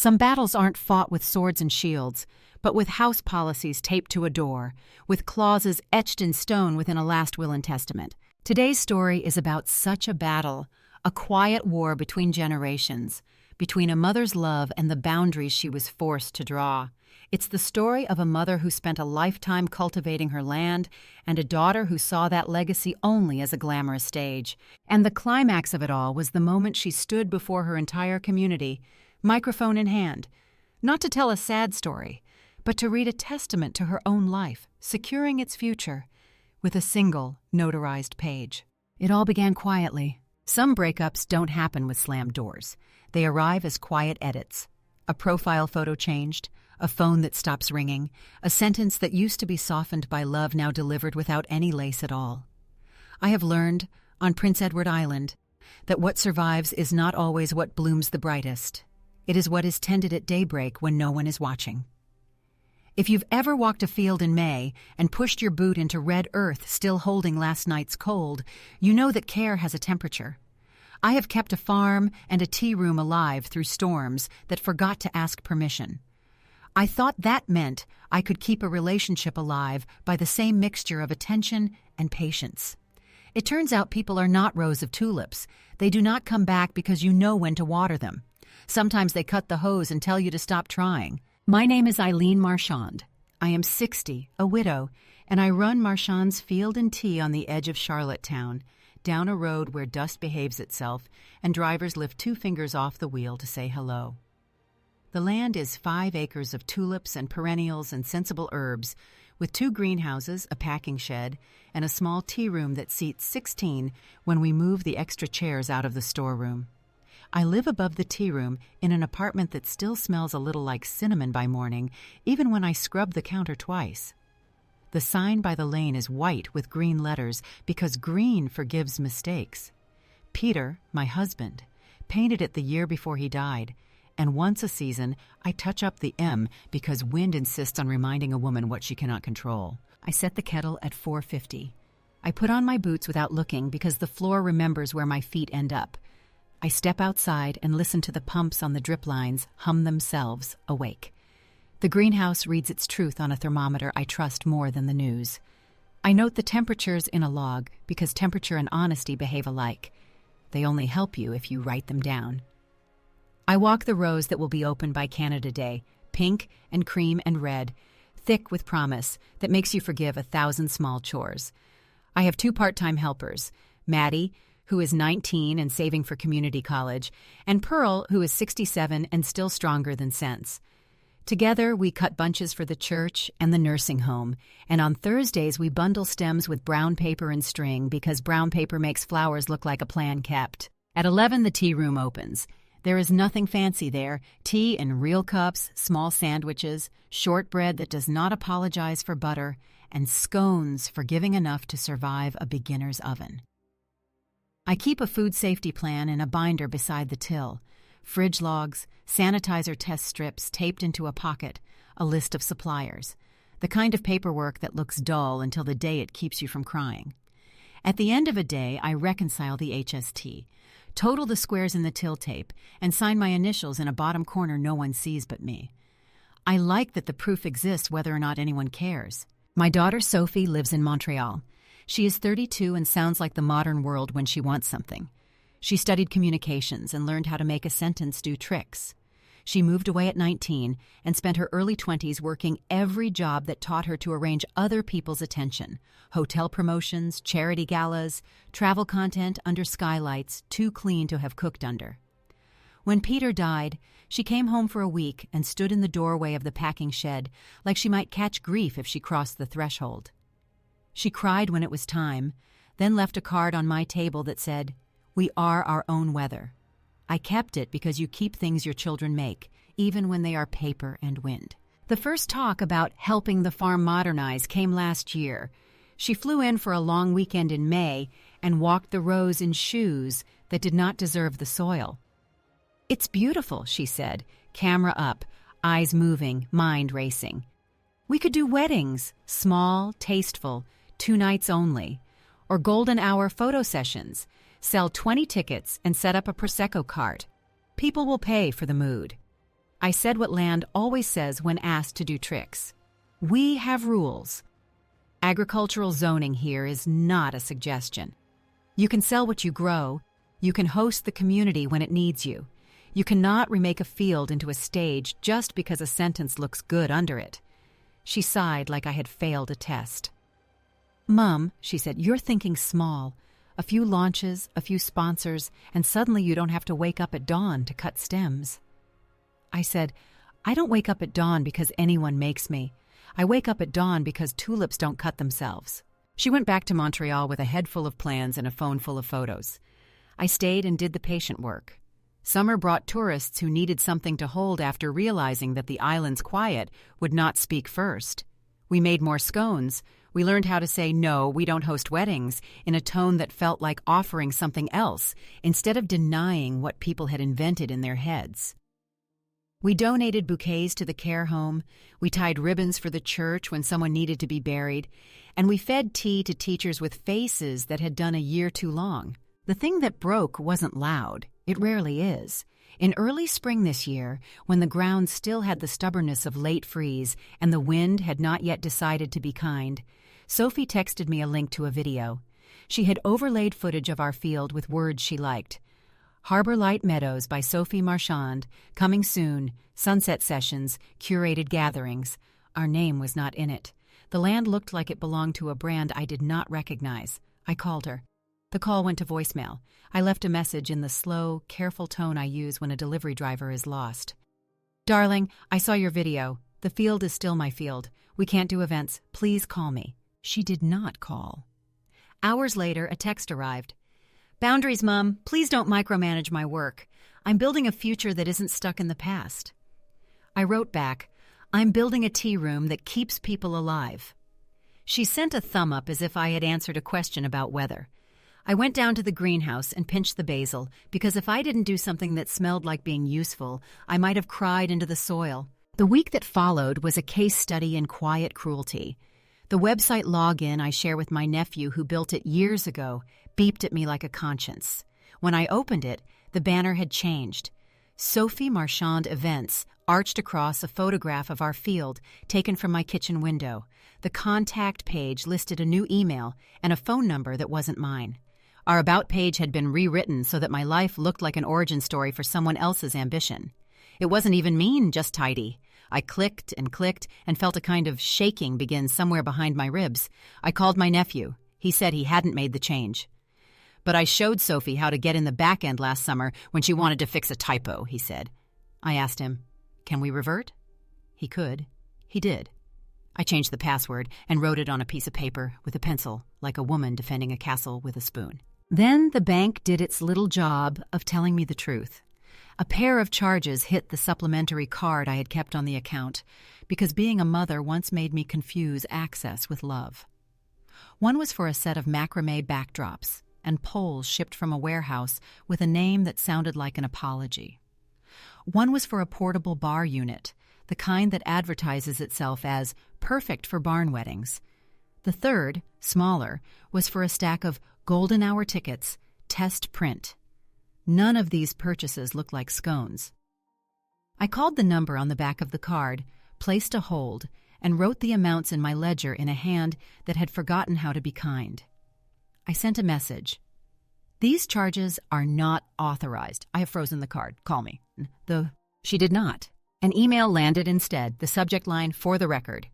Some battles aren't fought with swords and shields, but with house policies taped to a door, with clauses etched in stone within a last will and testament. Today's story is about such a battle, a quiet war between generations, between a mother's love and the boundaries she was forced to draw. It's the story of a mother who spent a lifetime cultivating her land and a daughter who saw that legacy only as a glamorous stage. And the climax of it all was the moment she stood before her entire community, microphone in hand, not to tell a sad story, but to read a testament to her own life, securing its future with a single, notarized page. It all began quietly. Some breakups don't happen with slammed doors. They arrive as quiet edits. A profile photo changed, a phone that stops ringing, a sentence that used to be softened by love now delivered without any lace at all. I have learned, on Prince Edward Island, that what survives is not always what blooms the brightest. It is what is tended at daybreak when no one is watching. If you've ever walked a field in May and pushed your boot into red earth still holding last night's cold, you know that care has a temperature. I have kept a farm and a tea room alive through storms that forgot to ask permission. I thought that meant I could keep a relationship alive by the same mixture of attention and patience. It turns out people are not rows of tulips. They do not come back because you know when to water them. Sometimes they cut the hose and tell you to stop trying. My name is Eileen Marchand. I am 60, a widow, and I run Marchand's Field and Tea on the edge of Charlottetown, down a road where dust behaves itself and drivers lift 2 fingers off the wheel to say hello. The land is 5 acres of tulips and perennials and sensible herbs, with 2 greenhouses, a packing shed, and a small tea room that seats 16 when we move the extra chairs out of the storeroom. I live above the tea room in an apartment that still smells a little like cinnamon by morning, even when I scrub the counter twice. The sign by the lane is white with green letters because green forgives mistakes. Peter, my husband, painted it the year before he died, and once a season I touch up the M because wind insists on reminding a woman what she cannot control. I set the kettle at 450. I put on my boots without looking because the floor remembers where my feet end up. I step outside and listen to the pumps on the drip lines hum themselves awake. The greenhouse reads its truth on a thermometer I trust more than the news. I note the temperatures in a log because temperature and honesty behave alike. They only help you if you write them down. I walk the rows that will be opened by Canada Day, pink and cream and red, thick with promise that makes you forgive 1,000 small chores. I have 2 part-time helpers, Maddie, who is 19 and saving for community college, and Pearl, who is 67 and still stronger than sense. Together, we cut bunches for the church and the nursing home, and on Thursdays we bundle stems with brown paper and string because brown paper makes flowers look like a plan kept. At 11, the tea room opens. There is nothing fancy there, tea in real cups, small sandwiches, shortbread that does not apologize for butter, and scones forgiving enough to survive a beginner's oven. I keep a food safety plan in a binder beside the till. Fridge logs, sanitizer test strips taped into a pocket, a list of suppliers. The kind of paperwork that looks dull until the day it keeps you from crying. At the end of a day, I reconcile the HST, total the squares in the till tape, and sign my initials in a bottom corner no one sees but me. I like that the proof exists whether or not anyone cares. My daughter Sophie lives in Montreal. She is 32 and sounds like the modern world when she wants something. She studied communications and learned how to make a sentence do tricks. She moved away at 19 and spent her early 20s working every job that taught her to arrange other people's attention. Hotel promotions, charity galas, travel content under skylights too clean to have cooked under. When Peter died, she came home for a week and stood in the doorway of the packing shed like she might catch grief if she crossed the threshold. She cried when it was time, then left a card on my table that said, "We are our own weather." I kept it because you keep things your children make, even when they are paper and wind. The first talk about helping the farm modernize came last year. She flew in for a long weekend in May and walked the rows in shoes that did not deserve the soil. "It's beautiful," she said, camera up, eyes moving, mind racing. "We could do weddings, small, tasteful, 2 nights only, or golden hour photo sessions. Sell 20 tickets and set up a Prosecco cart. People will pay for the mood." I said what land always says when asked to do tricks. We have rules. Agricultural zoning here is not a suggestion. You can sell what you grow. You can host the community when it needs you. You cannot remake a field into a stage just because a sentence looks good under it. She sighed like I had failed a test. Mom, she said, you're thinking small. A few launches, a few sponsors, and suddenly you don't have to wake up at dawn to cut stems. I said, I don't wake up at dawn because anyone makes me. I wake up at dawn because tulips don't cut themselves. She went back to Montreal with a head full of plans and a phone full of photos. I stayed and did the patient work. Summer brought tourists who needed something to hold after realizing that the island's quiet would not speak first. We made more scones. We learned how to say, no, we don't host weddings, in a tone that felt like offering something else, instead of denying what people had invented in their heads. We donated bouquets to the care home, we tied ribbons for the church when someone needed to be buried, and we fed tea to teachers with faces that had done a year too long. The thing that broke wasn't loud. It rarely is. In early spring this year, when the ground still had the stubbornness of late freeze and the wind had not yet decided to be kind, Sophie texted me a link to a video. She had overlaid footage of our field with words she liked. Harbor Light Meadows by Sophie Marchand, coming soon, sunset sessions, curated gatherings. Our name was not in it. The land looked like it belonged to a brand I did not recognize. I called her. The call went to voicemail. I left a message in the slow, careful tone I use when a delivery driver is lost. Darling, I saw your video. The field is still my field. We can't do events. Please call me. She did not call. Hours later, a text arrived. Boundaries, Mom. Please don't micromanage my work. I'm building a future that isn't stuck in the past. I wrote back, I'm building a tea room that keeps people alive. She sent a thumb up as if I had answered a question about weather. I went down to the greenhouse and pinched the basil, because if I didn't do something that smelled like being useful, I might have cried into the soil. The week that followed was a case study in quiet cruelty. The website login I share with my nephew who built it years ago beeped at me like a conscience. When I opened it, the banner had changed. Sophie Marchand Events arched across a photograph of our field taken from my kitchen window. The contact page listed a new email and a phone number that wasn't mine. Our About page had been rewritten so that my life looked like an origin story for someone else's ambition. It wasn't even mean, just tidy. I clicked and felt a kind of shaking begin somewhere behind my ribs. I called my nephew. He said he hadn't made the change. But I showed Sophie how to get in the back end last summer when she wanted to fix a typo, he said. I asked him, can we revert? He could. He did. I changed the password and wrote it on a piece of paper with a pencil, like a woman defending a castle with a spoon. Then the bank did its little job of telling me the truth. A pair of charges hit the supplementary card I had kept on the account, because being a mother once made me confuse access with love. One was for a set of macrame backdrops and poles shipped from a warehouse with a name that sounded like an apology. One was for a portable bar unit, the kind that advertises itself as perfect for barn weddings. The third, smaller, was for a stack of golden hour tickets, test print. None of these purchases looked like scones. I called the number on the back of the card, placed a hold, and wrote the amounts in my ledger in a hand that had forgotten how to be kind. I sent a message. These charges are not authorized. I have frozen the card. Call me. She did not. An email landed instead, the subject line, for the record.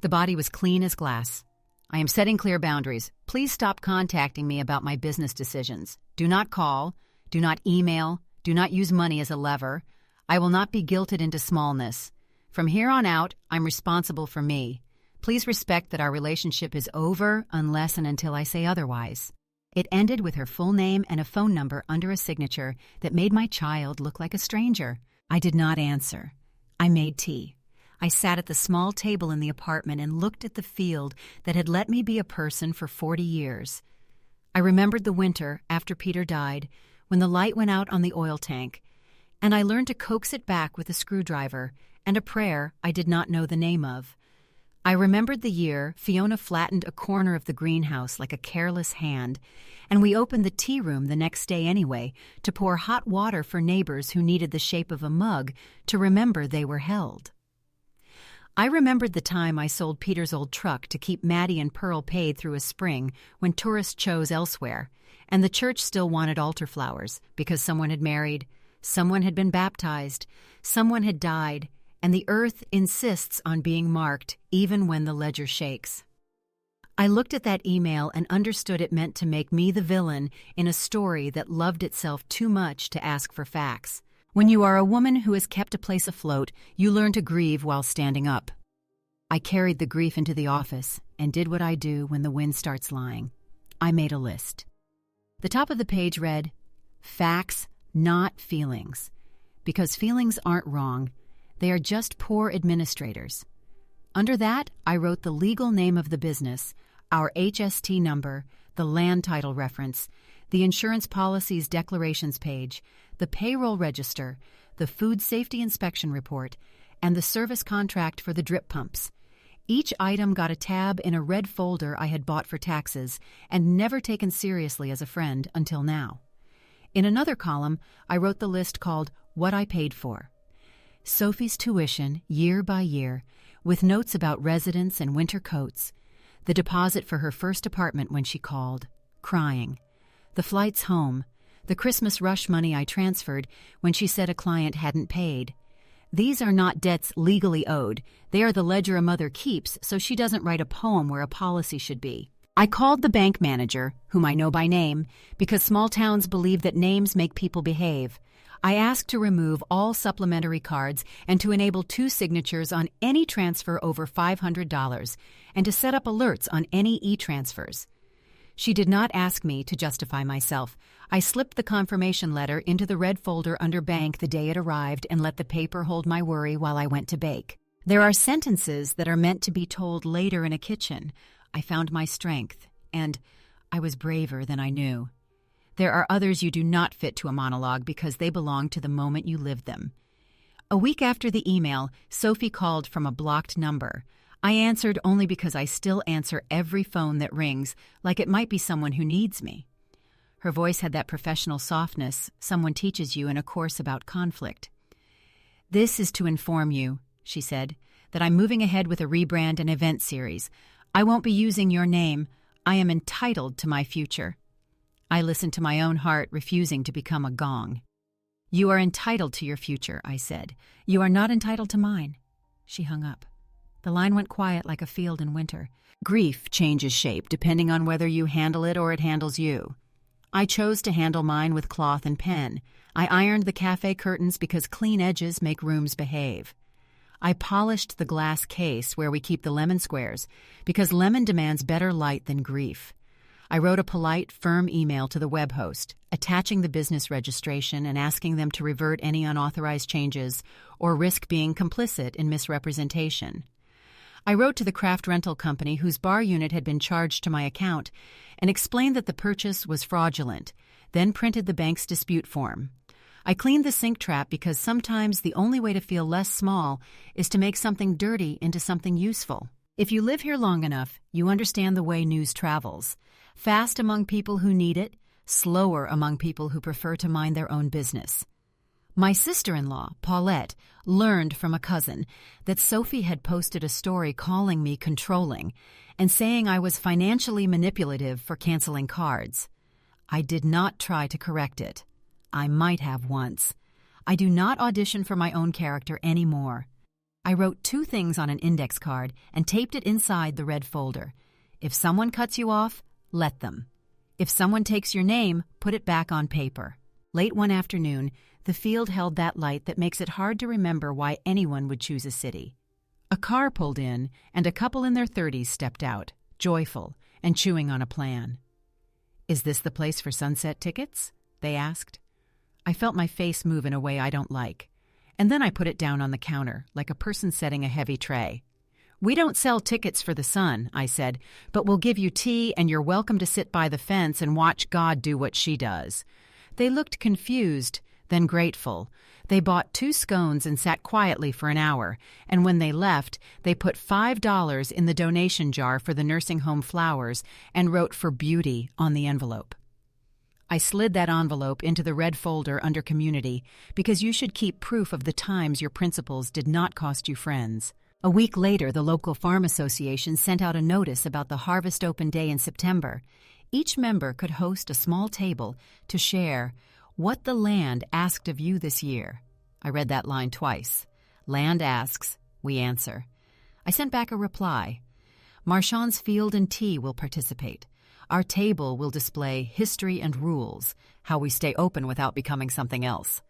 The body was clean as glass. I am setting clear boundaries. Please stop contacting me about my business decisions. Do not call. Do not email. Do not use money as a lever. I will not be guilted into smallness. From here on out, I'm responsible for me. Please respect that our relationship is over unless and until I say otherwise. It ended with her full name and a phone number under a signature that made my child look like a stranger. I did not answer. I made tea. I sat at the small table in the apartment and looked at the field that had let me be a person for 40 years. I remembered the winter after Peter died, when the light went out on the oil tank, and I learned to coax it back with a screwdriver and a prayer I did not know the name of. I remembered the year Fiona flattened a corner of the greenhouse like a careless hand, and we opened the tea room the next day anyway to pour hot water for neighbors who needed the shape of a mug to remember they were held. I remembered the time I sold Peter's old truck to keep Maddie and Pearl paid through a spring when tourists chose elsewhere, and the church still wanted altar flowers because someone had married, someone had been baptized, someone had died, and the earth insists on being marked even when the ledger shakes. I looked at that email and understood it meant to make me the villain in a story that loved itself too much to ask for facts. When you are a woman who has kept a place afloat, you learn to grieve while standing up. I carried the grief into the office and did what I do when the wind starts lying. I made a list. The top of the page read, "Facts, not feelings." Because feelings aren't wrong. They are just poor administrators. Under that, I wrote the legal name of the business, our HST number, the land title reference, the insurance policies declarations page, the payroll register, the food safety inspection report, and the service contract for the drip pumps. Each item got a tab in a red folder I had bought for taxes and never taken seriously as a friend until now. In another column, I wrote the list called What I Paid For. Sophie's tuition, year by year, with notes about residence and winter coats, the deposit for her first apartment when she called, crying, the flights home, the Christmas rush money I transferred when she said a client hadn't paid. These are not debts legally owed. They are the ledger a mother keeps so she doesn't write a poem where a policy should be. I called the bank manager, whom I know by name, because small towns believe that names make people behave. I asked to remove all supplementary cards and to enable 2 signatures on any transfer over $500 and to set up alerts on any e-transfers. She did not ask me to justify myself. I slipped the confirmation letter into the red folder under bank the day it arrived and let the paper hold my worry while I went to bake. There are sentences that are meant to be told later in a kitchen. I found my strength, and I was braver than I knew. There are others you do not fit to a monologue because they belong to the moment you lived them. A week after the email, Sophie called from a blocked number. I answered only because I still answer every phone that rings, like it might be someone who needs me. Her voice had that professional softness someone teaches you in a course about conflict. "This is to inform you," she said, "that I'm moving ahead with a rebrand and event series. I won't be using your name. I am entitled to my future." I listened to my own heart, refusing to become a gong. "You are entitled to your future," I said. "You are not entitled to mine." She hung up. The line went quiet like a field in winter. Grief changes shape depending on whether you handle it or it handles you. I chose to handle mine with cloth and pen. I ironed the cafe curtains because clean edges make rooms behave. I polished the glass case where we keep the lemon squares because lemon demands better light than grief. I wrote a polite, firm email to the web host, attaching the business registration and asking them to revert any unauthorized changes or risk being complicit in misrepresentation. I wrote to the craft rental company whose bar unit had been charged to my account and explained that the purchase was fraudulent, then printed the bank's dispute form. I cleaned the sink trap because sometimes the only way to feel less small is to make something dirty into something useful. If you live here long enough, you understand the way news travels. Fast among people who need it, slower among people who prefer to mind their own business. My sister-in-law, Paulette, learned from a cousin that Sophie had posted a story calling me controlling and saying I was financially manipulative for canceling cards. I did not try to correct it. I might have once. I do not audition for my own character anymore. I wrote 2 things on an index card and taped it inside the red folder. If someone cuts you off, let them. If someone takes your name, put it back on paper. Late one afternoon, the field held that light that makes it hard to remember why anyone would choose a city. A car pulled in, and a couple in their 30s stepped out, joyful and chewing on a plan. "Is this the place for sunset tickets?" they asked. I felt my face move in a way I don't like, and then I put it down on the counter, like a person setting a heavy tray. "We don't sell tickets for the sun," I said, "but we'll give you tea and you're welcome to sit by the fence and watch God do what she does." They looked confused, then grateful. They bought 2 scones and sat quietly for an hour, and when they left, they put $5 in the donation jar for the nursing home flowers and wrote "for beauty" on the envelope. I slid that envelope into the red folder under Community because you should keep proof of the times your principles did not cost you friends. A week later, the local farm association sent out a notice about the Harvest Open Day in September. Each member could host a small table to share what the land asked of you this year. I read that line twice. Land asks, we answer. I sent back a reply. Marchand's Field and Tea will participate. Our table will display history and rules, how we stay open without becoming something else.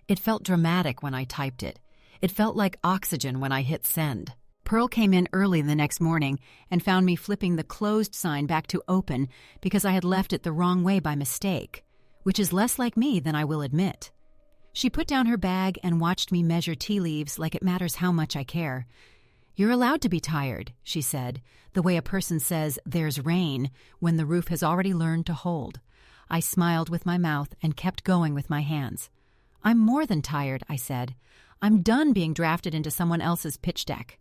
It felt dramatic when I typed it. It felt like oxygen when I hit send. Pearl came in early the next morning and found me flipping the closed sign back to open because I had left it the wrong way by mistake, which is less like me than I will admit. She put down her bag and watched me measure tea leaves like it matters how much I care. You're allowed to be tired, she said, the way a person says there's rain when the roof has already learned to hold. I smiled with my mouth and kept going with my hands. I'm more than tired, I said. I'm done being drafted into someone else's pitch deck.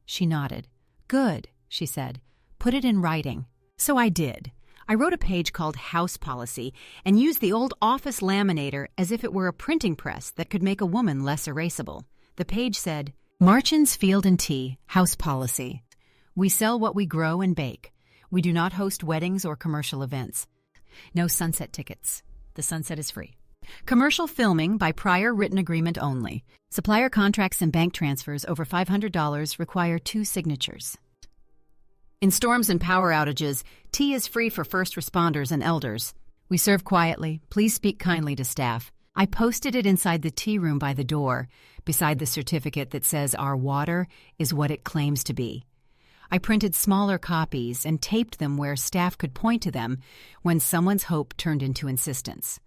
She nodded. Good, she said. Put it in writing. So I did. I wrote a page called House Policy and used the old office laminator as if it were a printing press that could make a woman less erasable. The page said, Marchand's Field and Tea, House Policy. We sell what we grow and bake. We do not host weddings or commercial events. No sunset tickets. The sunset is free. Commercial filming by prior written agreement only. Supplier contracts and bank transfers over $500 require 2 signatures. In storms and power outages, tea is free for first responders and elders. We serve quietly. Please speak kindly to staff. I posted it inside the tea room by the door, beside the certificate that says our water is what it claims to be. I printed smaller copies and taped them where staff could point to them when someone's hope turned into insistence.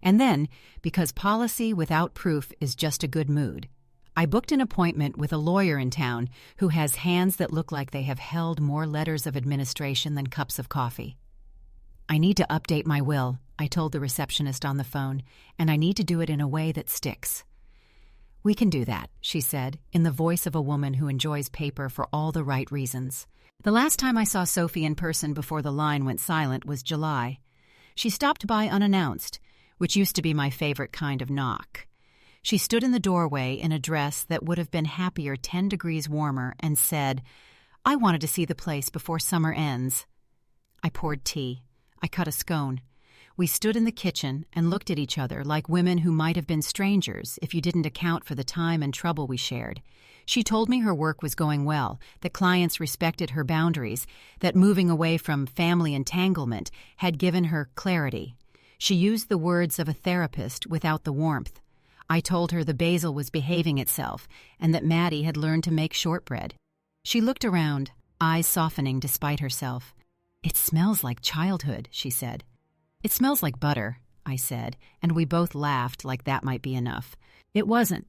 And then, because policy without proof is just a good mood, I booked an appointment with a lawyer in town who has hands that look like they have held more letters of administration than cups of coffee. I need to update my will, I told the receptionist on the phone, and I need to do it in a way that sticks. We can do that, she said, in the voice of a woman who enjoys paper for all the right reasons. The last time I saw Sophie in person before the line went silent was July. She stopped by unannounced, which used to be my favorite kind of knock. She stood in the doorway in a dress that would have been happier 10 degrees warmer and said, I wanted to see the place before summer ends. I poured tea. I cut a scone. We stood in the kitchen and looked at each other like women who might have been strangers if you didn't account for the time and trouble we shared. She told me her work was going well, that clients respected her boundaries, that moving away from family entanglement had given her clarity. She used the words of a therapist without the warmth. I told her the basil was behaving itself and that Maddie had learned to make shortbread. She looked around, eyes softening despite herself. It smells like childhood, she said. It smells like butter, I said, and we both laughed like that might be enough. It wasn't.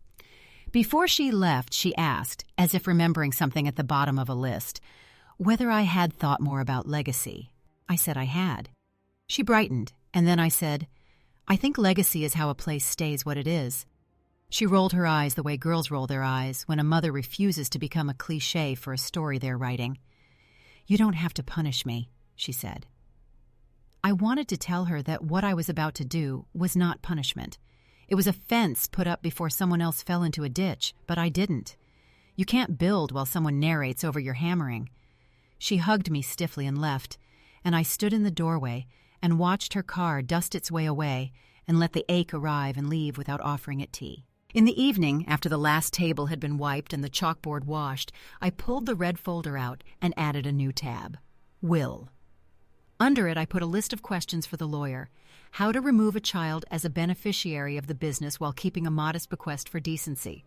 Before she left, she asked, as if remembering something at the bottom of a list, whether I had thought more about legacy. I said I had. She brightened, and then I said, I think legacy is how a place stays what it is. She rolled her eyes the way girls roll their eyes when a mother refuses to become a cliché for a story they're writing. You don't have to punish me, she said. I wanted to tell her that what I was about to do was not punishment. It was a fence put up before someone else fell into a ditch, but I didn't. You can't build while someone narrates over your hammering. She hugged me stiffly and left, and I stood in the doorway and watched her car dust its way away and let the ache arrive and leave without offering it tea. In the evening, after the last table had been wiped and the chalkboard washed, I pulled the red folder out and added a new tab. Will. Under it, I put a list of questions for the lawyer. How to remove a child as a beneficiary of the business while keeping a modest bequest for decency.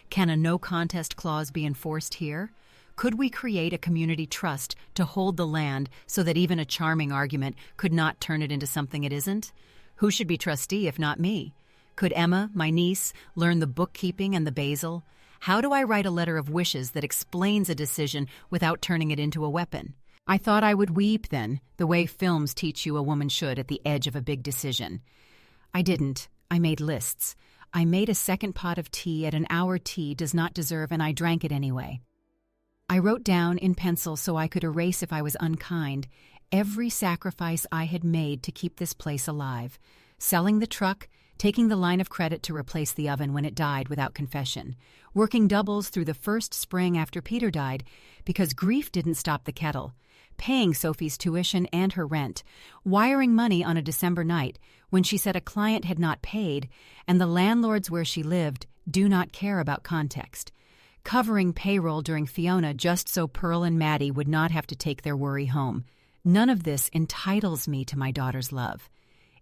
Can a no-contest clause be enforced here? Could we create a community trust to hold the land so that even a charming argument could not turn it into something it isn't? Who should be trustee if not me? Could Emma, my niece, learn the bookkeeping and the basil? How do I write a letter of wishes that explains a decision without turning it into a weapon? I thought I would weep then, the way films teach you a woman should at the edge of a big decision. I didn't. I made lists. I made a second pot of tea at an hour tea does not deserve, and I drank it anyway. I wrote down in pencil so I could erase if I was unkind every sacrifice I had made to keep this place alive, selling the truck, taking the line of credit to replace the oven when it died without confession, working doubles through the first spring after Peter died because grief didn't stop the kettle, paying Sophie's tuition and her rent, wiring money on a December night when she said a client had not paid and the landlords where she lived do not care about context, covering payroll during Fiona just so Pearl and Maddie would not have to take their worry home. None of this entitles me to my daughter's love.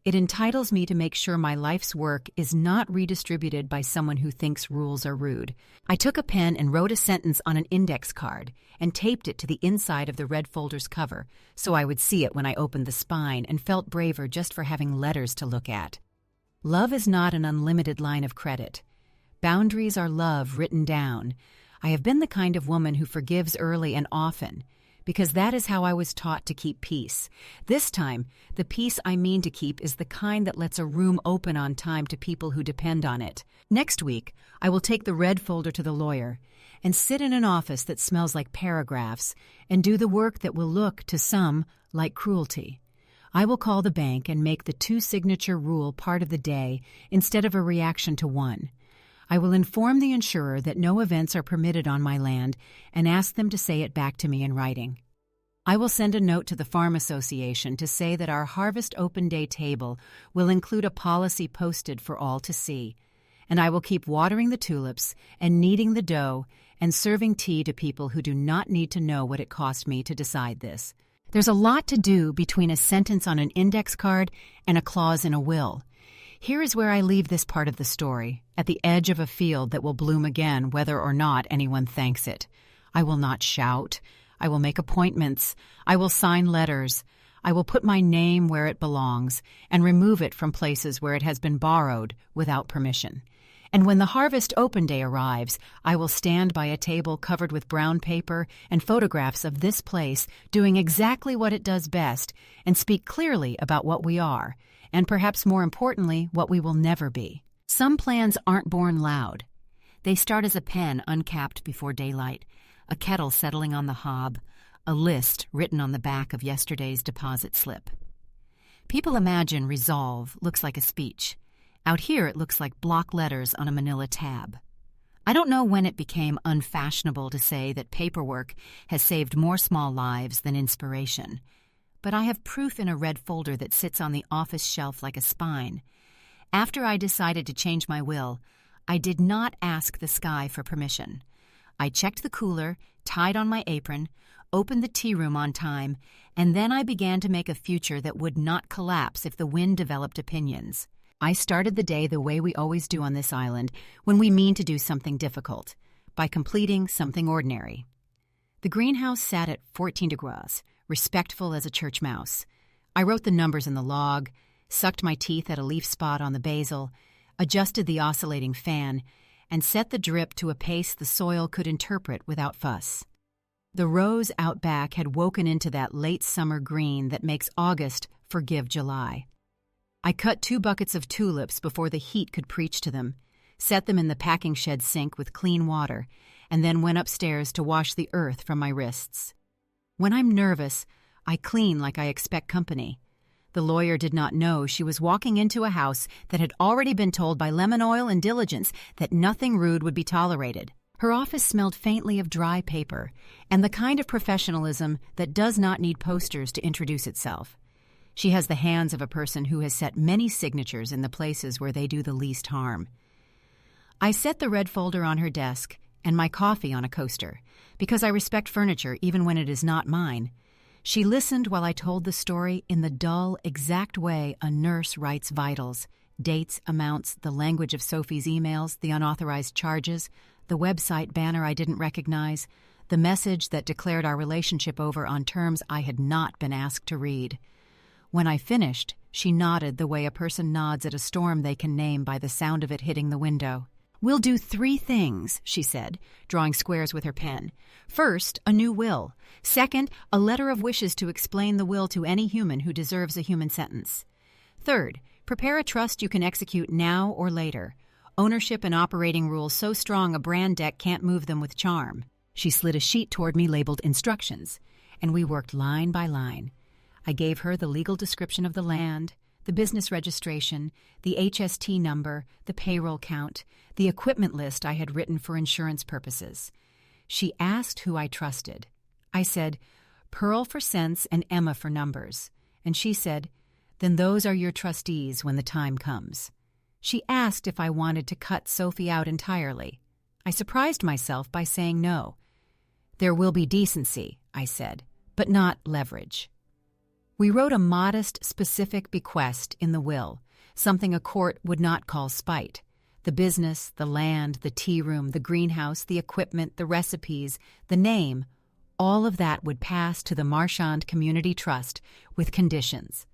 It entitles me to make sure my life's work is not redistributed by someone who thinks rules are rude. I took a pen and wrote a sentence on an index card and taped it to the inside of the red folder's cover so I would see it when I opened the spine and felt braver just for having letters to look at. Love is not an unlimited line of credit. Boundaries are love written down. I have been the kind of woman who forgives early and often, because that is how I was taught to keep peace. This time, the peace I mean to keep is the kind that lets a room open on time to people who depend on it. Next week, I will take the red folder to the lawyer and sit in an office that smells like paragraphs and do the work that will look, to some, like cruelty. I will call the bank and make the two-signature rule part of the day instead of a reaction to one. I will inform the insurer that no events are permitted on my land and ask them to say it back to me in writing. I will send a note to the Farm Association to say that our Harvest Open Day table will include a policy posted for all to see, and I will keep watering the tulips and kneading the dough and serving tea to people who do not need to know what it cost me to decide this. There's a lot to do between a sentence on an index card and a clause in a will. Here is where I leave this part of the story, at the edge of a field that will bloom again whether or not anyone thanks it. I will not shout. I will make appointments. I will sign letters. I will put my name where it belongs and remove it from places where it has been borrowed without permission. And when the Harvest Open Day arrives, I will stand by a table covered with brown paper and photographs of this place doing exactly what it does best and speak clearly about what we are, and perhaps more importantly, what we will never be. Some plans aren't born loud. They start as a pen uncapped before daylight, a kettle settling on the hob, a list written on the back of yesterday's deposit slip. People imagine resolve looks like a speech. Out here it looks like block letters on a manila tab. I don't know when it became unfashionable to say that paperwork has saved more small lives than inspiration, but I have proof in a red folder that sits on the office shelf like a spine. After I decided to change my will, I did not ask the sky for permission. I checked the cooler, tied on my apron, opened the tea room on time, and then I began to make a future that would not collapse if the wind developed opinions. I started the day the way we always do on this island when we mean to do something difficult, by completing something ordinary. The greenhouse sat at 14 degrees, respectful as a church mouse. I wrote the numbers in the log, sucked my teeth at a leaf spot on the basil, adjusted the oscillating fan, and set the drip to a pace the soil could interpret without fuss. The rose out back had woken into that late summer green that makes August forgive July. I cut 2 buckets of tulips before the heat could preach to them, set them in the packing shed sink with clean water, and then went upstairs to wash the earth from my wrists. When I'm nervous, I clean like I expect company. The lawyer did not know she was walking into a house that had already been told by lemon oil and diligence that nothing rude would be tolerated. Her office smelled faintly of dry paper and the kind of professionalism that does not need posters to introduce itself. She has the hands of a person who has set many signatures in the places where they do the least harm. I set the red folder on her desk and my coffee on a coaster, because I respect furniture even when it is not mine. She listened while I told the story in the dull, exact way a nurse writes vitals, dates, amounts, the language of Sophie's emails, the unauthorized charges, the website banner I didn't recognize, the message that declared our relationship over on terms I had not been asked to read. When I finished, she nodded the way a person nods at a storm they can name by the sound of it hitting the window. "We'll do 3 things," she said, drawing squares with her pen. "First, a new will. Second, a letter of wishes to explain the will to any human who deserves a human sentence. Third, prepare a trust you can execute now or later. Ownership and operating rules so strong a brand deck can't move them with charm. She slid a sheet toward me labeled instructions, and we worked line by line. I gave her the legal description of the land, the business registration, the HST number, the payroll count, the equipment list I had written for insurance purposes. She asked who I trusted. I said, Pearl for sense and Emma for numbers. And she said, then those are your trustees when the time comes. She asked if I wanted to cut Sophie out entirely. I surprised myself by saying no. There will be decency, I said, but not leverage. We wrote a modest, specific bequest in the will, something a court would not call spite. The business, the land, the tea room, the greenhouse, the equipment, the recipes, the name, all of that would pass to the Marchand Community Trust with conditions.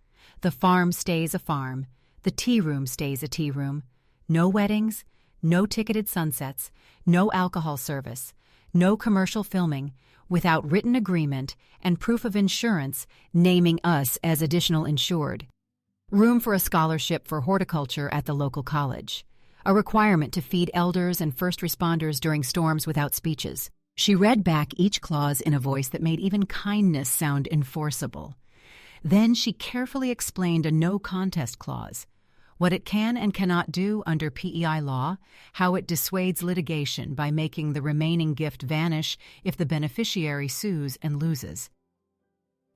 The farm stays a farm, the tea room stays a tea room, no weddings, no ticketed sunsets, no alcohol service, no commercial filming, without written agreement and proof of insurance naming us as additional insured. Room for a scholarship for horticulture at the local college. A requirement to feed elders and first responders during storms without speeches. She read back each clause in a voice that made even kindness sound enforceable. Then she carefully explained a no-contest clause, what it can and cannot do under PEI law, how it dissuades litigation by making the remaining gift vanish if the beneficiary sues and loses.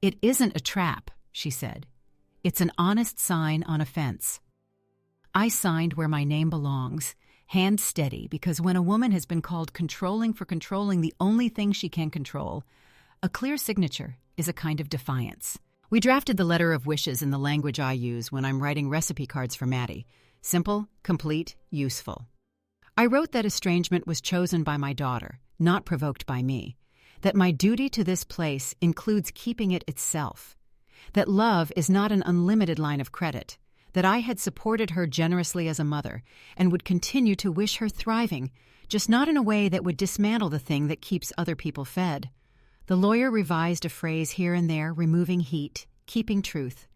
It isn't a trap, she said. It's an honest sign on a fence. I signed where my name belongs, hand steady, because when a woman has been called controlling for controlling the only thing she can control, a clear signature is a kind of defiance. We drafted the letter of wishes in the language I use when I'm writing recipe cards for Maddie. Simple, complete, useful. I wrote that estrangement was chosen by my daughter, not provoked by me. That my duty to this place includes keeping it itself. That love is not an unlimited line of credit. That I had supported her generously as a mother and would continue to wish her thriving, just not in a way that would dismantle the thing that keeps other people fed. The lawyer revised a phrase here and there, removing heat, keeping truth.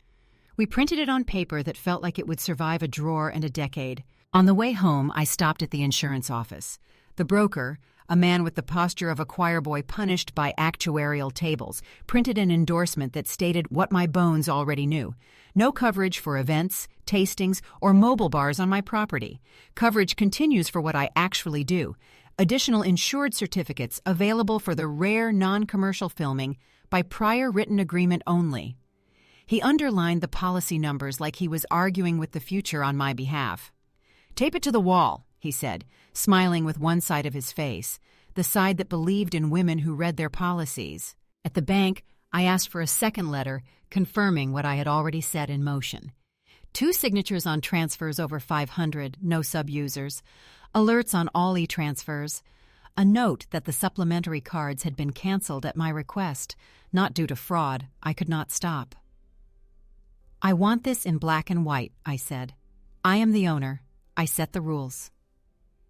We printed it on paper that felt like it would survive a drawer and a decade. On the way home, I stopped at the insurance office. The broker, a man with the posture of a choir boy punished by actuarial tables, printed an endorsement that stated what my bones already knew. No coverage for events, tastings, or mobile bars on my property. Coverage continues for what I actually do. Additional insured certificates available for the rare non-commercial filming by prior written agreement only. He underlined the policy numbers like he was arguing with the future on my behalf. Tape it to the wall, he said, smiling with one side of his face, the side that believed in women who read their policies. At the bank, I asked for a second letter confirming what I had already set in motion. 2 signatures on transfers over 500, no sub-users, alerts on all e-transfers, a note that the supplementary cards had been canceled at my request, not due to fraud. I could not stop. I want this in black and white, I said. I am the owner. I set the rules.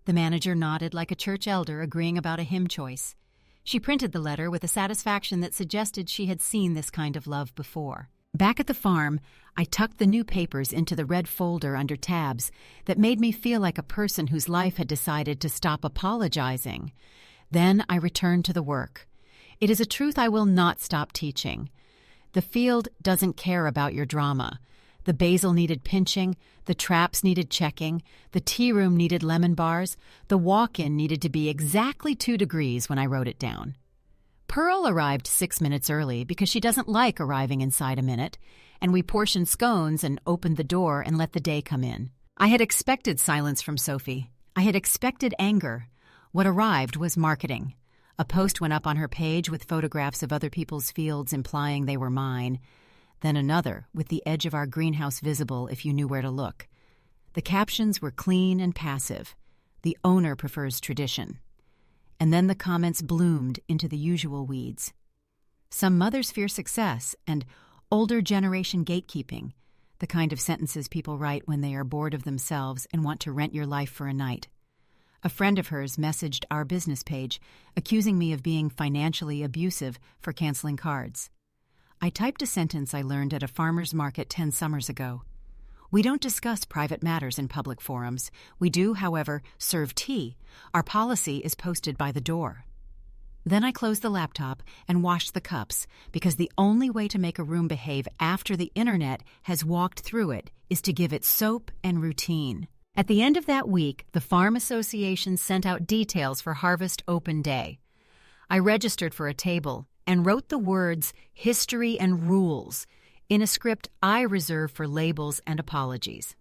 The manager nodded like a church elder agreeing about a hymn choice. She printed the letter with a satisfaction that suggested she had seen this kind of love before. Back at the farm, I tucked the new papers into the red folder under tabs that made me feel like a person whose life had decided to stop apologizing. Then I returned to the work. It is a truth I will not stop teaching. The field doesn't care about your drama. The basil needed pinching, the traps needed checking, the tea room needed lemon bars, the walk-in needed to be exactly 2 degrees when I wrote it down. Pearl arrived 6 minutes early because she doesn't like arriving inside a minute, and we portioned scones and opened the door and let the day come in. I had expected silence from Sophie. I had expected anger. What arrived was marketing. A post went up on her page with photographs of other people's fields implying they were mine. Then another, with the edge of our greenhouse visible if you knew where to look. The captions were clean and passive. The owner prefers tradition. And then the comments bloomed into the usual weeds. Some mothers fear success and older generation gatekeeping, the kind of sentences people write when they are bored of themselves and want to rent your life for a night. A friend of hers messaged our business page, accusing me of being financially abusive for canceling cards. I typed a sentence I learned at a farmer's market 10 summers ago. We don't discuss private matters in public forums. We do, however, serve tea. Our policy is posted by the door. Then I close the laptop and wash the cups, because the only way to make a room behave after the internet has walked through it is to give it soap and routine. At the end of that week, the Farm Association sent out details for Harvest Open Day. I registered for a table and wrote the words "history and rules" in a script I reserve for labels and apologies.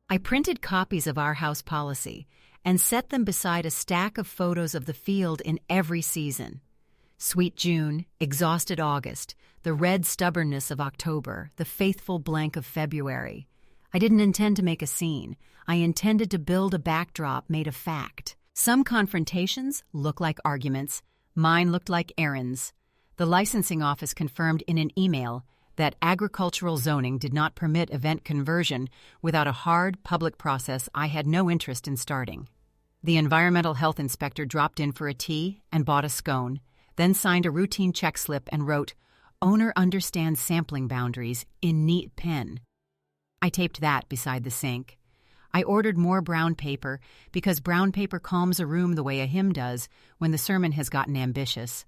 I printed copies of our house policy and set them beside a stack of photos of the field in every season. Sweet June, exhausted August, the red stubbornness of October, the faithful blank of February. I didn't intend to make a scene. I intended to build a backdrop made of fact. Some confrontations look like arguments. Mine looked like errands. The licensing office confirmed in an email that agricultural zoning did not permit event conversion without a hard public process I had no interest in starting. The environmental health inspector dropped in for a tea and bought a scone, then signed a routine check slip and wrote, "Owner understands sampling boundaries," in neat pen. I taped that beside the sink. I ordered more brown paper because brown paper calms a room the way a hymn does when the sermon has gotten ambitious.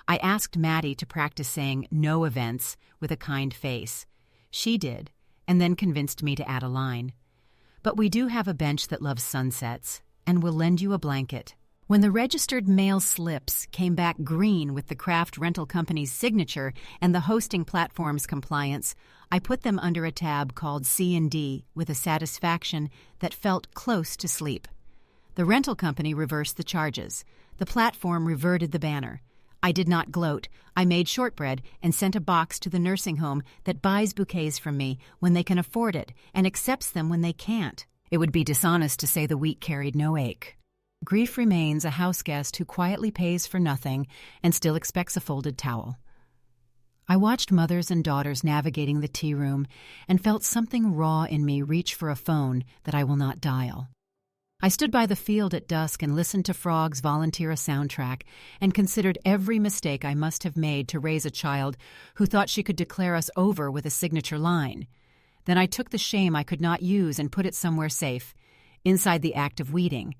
I asked Maddie to practice saying "no events" with a kind face. She did, and then convinced me to add a line. But we do have a bench that loves sunsets, and will lend you a blanket. When the registered mail slips came back green with the craft rental company's signature and the hosting platform's compliance, I put them under a tab called C&D with a satisfaction that felt close to sleep. The rental company reversed the charges. The platform reverted the banner. I did not gloat. I made shortbread and sent a box to the nursing home that buys bouquets from me when they can afford it and accepts them when they can't. It would be dishonest to say the week carried no ache. Grief remains a house guest who quietly pays for nothing and still expects a folded towel. I watched mothers and daughters navigating the tea room and felt something raw in me reach for a phone that I will not dial. I stood by the field at dusk and listened to frogs volunteer a soundtrack and considered every mistake I must have made to raise a child who thought she could declare us over with a signature line. Then I took the shame I could not use and put it somewhere safe, inside the act of weeding,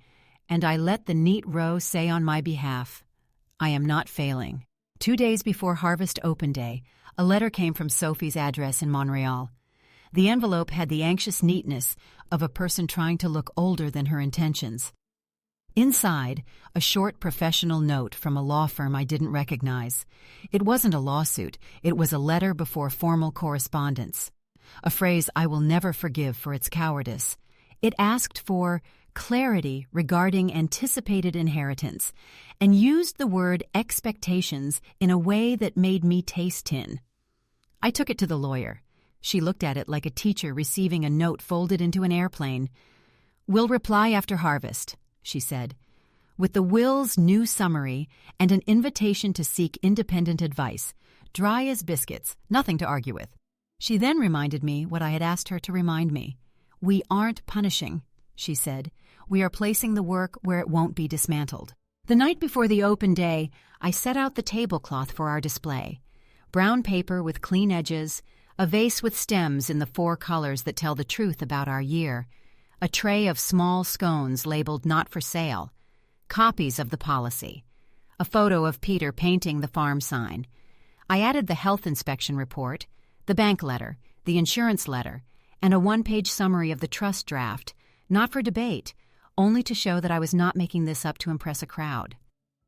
and I let the neat row say on my behalf, "I am not failing." 2 days before Harvest Open Day, a letter came from Sophie's address in Montreal. The envelope had the anxious neatness of a person trying to look older than her intentions. Inside, a short professional note from a law firm I didn't recognize. It wasn't a lawsuit, it was a letter before formal correspondence. A phrase I will never forgive for its cowardice. It asked for clarity regarding anticipated inheritance and used the word expectations in a way that made me taste tin. I took it to the lawyer. She looked at it like a teacher receiving a note folded into an airplane. "We'll reply after harvest," she said, with the will's new summary and an invitation to seek independent advice, dry as biscuits, nothing to argue with. She then reminded me what I had asked her to remind me. "We aren't punishing," she said. "We are placing the work where it won't be dismantled." The night before the open day, I set out the tablecloth for our display. Brown paper with clean edges, a vase with stems in the 4 colors that tell the truth about our year, a tray of small scones labeled "not for sale," copies of the policy, a photo of Peter painting the farm sign. I added the health inspection report, the bank letter, the insurance letter, and a 1-page summary of the trust draft, not for debate, only to show that I was not making this up to impress a crowd.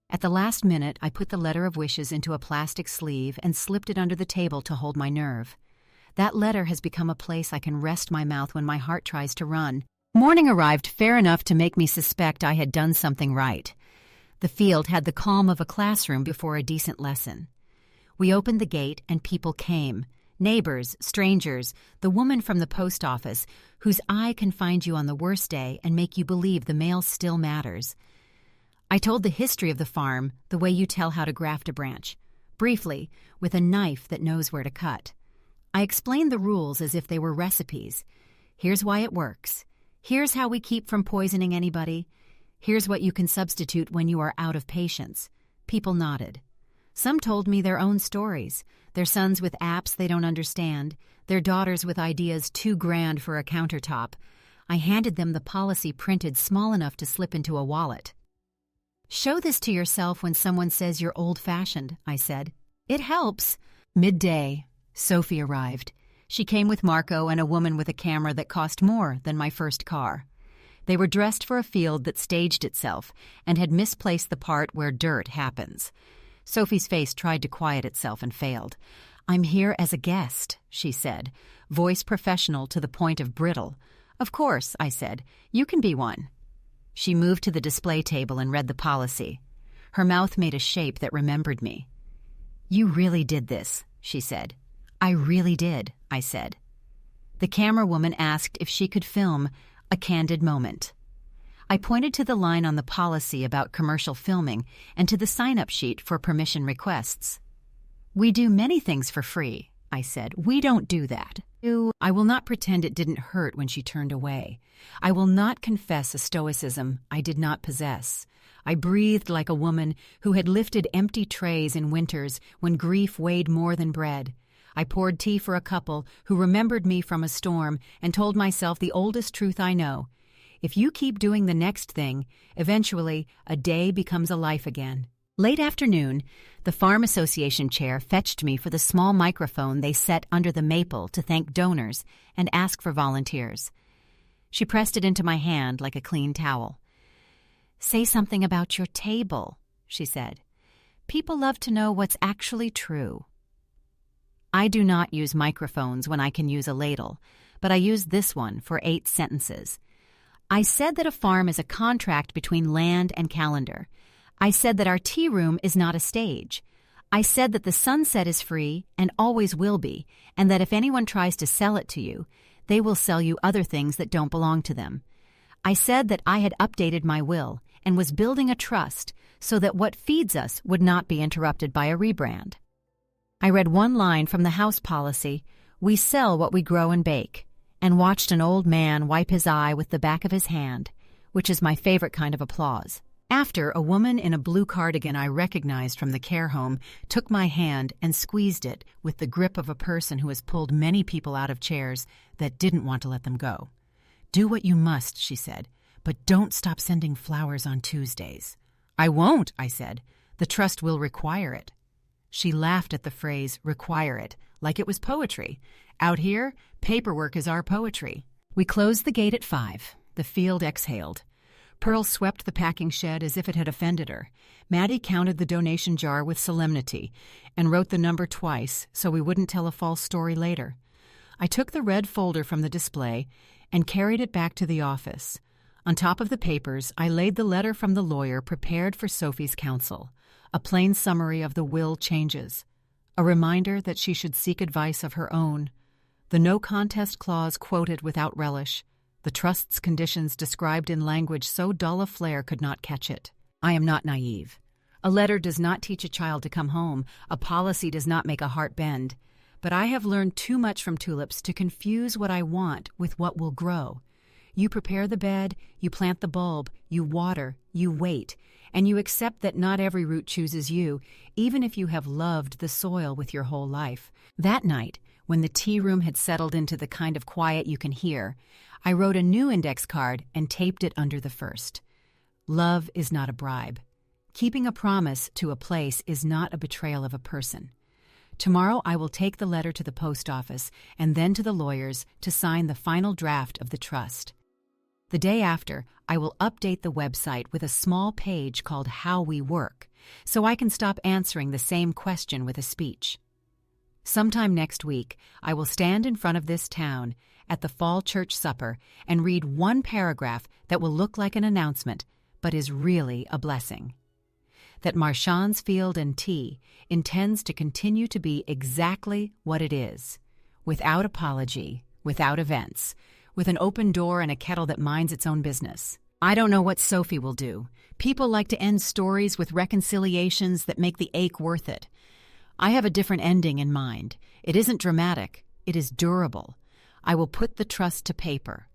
At the last minute, I put the letter of wishes into a plastic sleeve and slipped it under the table to hold my nerve. That letter has become a place I can rest my mouth when my heart tries to run. Morning arrived fair enough to make me suspect I had done something right. The field had the calm of a classroom before a decent lesson. We opened the gate and people came. Neighbors, strangers, the woman from the post office, whose eye can find you on the worst day and make you believe the mail still matters. I told the history of the farm the way you tell how to graft a branch, briefly, with a knife that knows where to cut. I explained the rules as if they were recipes. Here's why it works. Here's how we keep from poisoning anybody. Here's what you can substitute when you are out of patience. People nodded. Some told me their own stories, their sons with apps they don't understand, their daughters with ideas too grand for a countertop. I handed them the policy printed small enough to slip into a wallet. "Show this to yourself when someone says you're old-fashioned," I said. "It helps." Midday, Sophie arrived. She came with Marco and a woman with a camera that cost more than my first car. They were dressed for a field that staged itself and had misplaced the part where dirt happens. Sophie's face tried to quiet itself and failed. "I'm here as a guest," she said, voice professional to the point of brittle. "Of course," I said. "You can be one." She moved to the display table and read the policy. Her mouth made a shape that remembered me. "You really did this," she said. "I really did," I said. The camera woman asked if she could film a candid moment. I pointed to the line on the policy about commercial filming and to the sign-up sheet for permission requests. "We do many things for free," I said. "We don't do that." I will not pretend it didn't hurt when she turned away. I will not confess a stoicism I did not possess. I breathed like a woman who had lifted empty trays in winters when grief weighed more than bread. I poured tea for a couple who remembered me from a storm and told myself the oldest truth I know. If you keep doing the next thing, eventually a day becomes a life again. Late afternoon, the Farm Association chair fetched me for the small microphone they set under the maple to thank donors and ask for volunteers. She pressed it into my hand like a clean towel. "Say something about your table," she said. "People love to know what's actually true." I do not use microphones when I can use a ladle, but I used this one for 8 sentences. I said that a farm is a contract between land and calendar. I said that our tea room is not a stage. I said that the sunset is free and always will be, and that if anyone tries to sell it to you, they will sell you other things that don't belong to them. I said that I had updated my will and was building a trust so that what feeds us would not be interrupted by a rebrand. I read one line from the house policy, "We sell what we grow and bake," and watched an old man wipe his eye with the back of his hand, which is my favorite kind of applause. After, a woman in a blue cardigan I recognized from the care home took my hand and squeezed it with the grip of a person who has pulled many people out of chairs that didn't want to let them go. "Do what you must," she said, "but don't stop sending flowers on Tuesdays." "I won't," I said. "The trust will require it." She laughed at the phrase, "require it," like it was poetry. Out here, paperwork is our poetry. We closed the gate at 5. The field exhaled. Pearl swept the packing shed as if it had offended her. Maddie counted the donation jar with solemnity and wrote the number twice so we wouldn't tell a false story later. I took the red folder from the display and carried it back to the office. On top of the papers, I laid the letter from the lawyer prepared for Sophie's counsel, a plain summary of the will changes, a reminder that she should seek advice of her own, the no contest clause quoted without relish, the trust's conditions described in language so dull a flare could not catch it. I am not naive. A letter does not teach a child to come home, a policy does not make a heart bend, but I have learned too much from tulips to confuse what I want with what will grow. You prepare the bed, you plant the bulb, you water, you wait, and you accept that not every root chooses you, even if you have loved the soil with your whole life. That night, when the tea room had settled into the kind of quiet you can hear, I wrote a new index card and taped it under the first. Love is not a bribe. Keeping a promise to a place is not a betrayal of a person. Tomorrow I will take the letter to the post office and then to the lawyers to sign the final draft of the trust. The day after, I will update the website with a small page called How We Work, so I can stop answering the same question with a speech. Sometime next week, I will stand in front of this town at the fall church supper and read one paragraph that will look like an announcement, but is really a blessing. That Marchand's Field and Tea intends to continue to be exactly what it is, without apology, without events, with an open door and a kettle that minds its own business. I don't know what Sophie will do. People like to end stories with reconciliations that make the ache worth it. I have a different ending in mind. It isn't dramatic. It is durable. I will put the trust to paper.